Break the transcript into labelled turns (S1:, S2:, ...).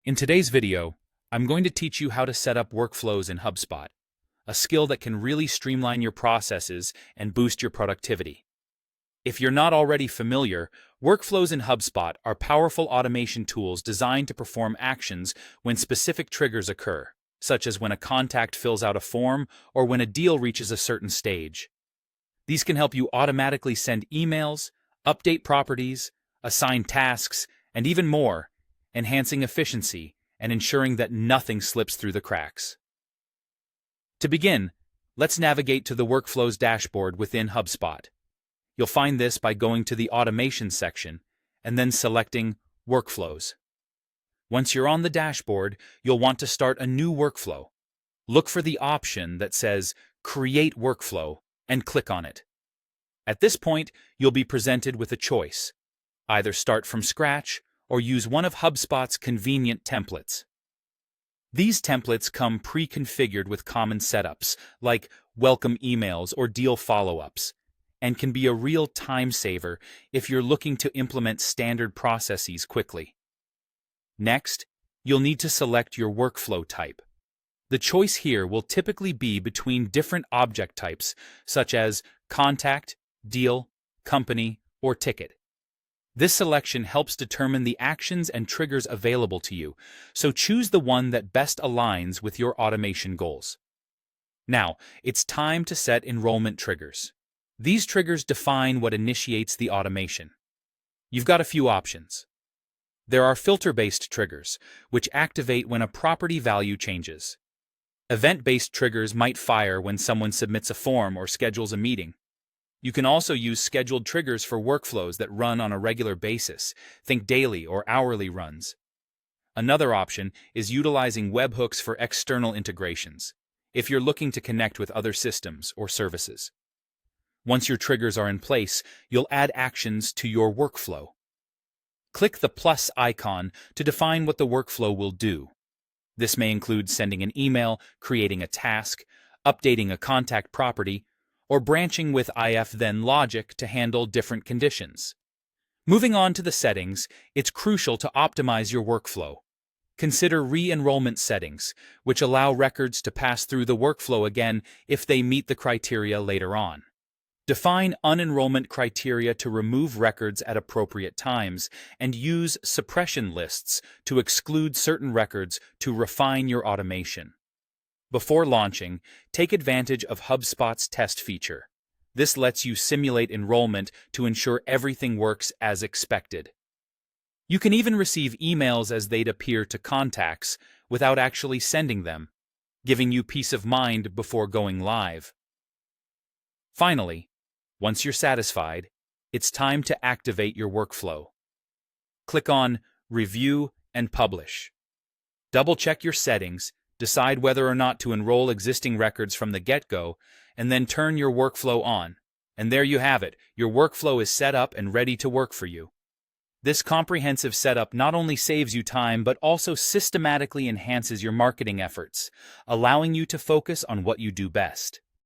S1: In today's video, I'm going to teach you how to set up workflows in HubSpot, a skill that can really streamline your processes and boost your productivity. If you're not already familiar, workflows in HubSpot are powerful automation tools designed to perform actions when specific triggers occur, such as when a contact fills out a form or when a deal reaches a certain stage. These can help you automatically send emails, update properties, assign tasks, and even more, enhancing efficiency and ensuring that nothing slips through the cracks. To begin, let's navigate to the Workflows dashboard within HubSpot. You'll find this by going to the Automation section and then selecting Workflows. Once you're on the dashboard, you'll want to start a new workflow. Look for the option that says Create Workflow and click on it. At this point, you'll be presented with a choice. Either start from scratch or use one of HubSpot's convenient templates. These templates come pre-configured with common setups, like welcome emails or deal follow-ups, and can be a real time saver if you're looking to implement standard processes quickly. Next, you'll need to select your workflow type. The choice here will typically be between different object types, such as contact, deal, company, or ticket. This selection helps determine the actions and triggers available to you, so choose the one that best aligns with your automation goals. Now, it's time to set enrollment triggers. These triggers define what initiates the automation. You've got a few options. There are filter-based triggers, which activate when a property value changes. Event-based triggers might fire when someone submits a form or schedules a meeting. You can also use scheduled triggers for workflows that run on a regular basis, think daily or hourly runs. Another option is utilizing webhooks for external integrations, if you're looking to connect with other systems or services. Once your triggers are in place, you'll add actions to your workflow. Click the plus icon to define what the workflow will do. This may include sending an email, creating a task, updating a contact property, or branching with if-then logic to handle different conditions. Moving on to the settings, it's crucial to optimize your workflow. Consider re-enrollment settings, which allow records to pass through the workflow again if they meet the criteria later on. Define unenrollment criteria to remove records at appropriate times, and use suppression lists to exclude certain records to refine your automation. Before launching, take advantage of HubSpot's test feature. This lets you simulate enrollment to ensure everything works as expected. You can even receive emails as they'd appear to contacts without actually sending them, giving you peace of mind before going live. Finally, once you're satisfied, it's time to activate your workflow. Click on Review and Publish. Double-check your settings, decide whether or not to enroll existing records from the get-go, and then turn your workflow on. And there you have it, your workflow is set up and ready to work for you. This comprehensive setup not only saves you time but also systematically enhances your marketing efforts, allowing you to focus on what you do best.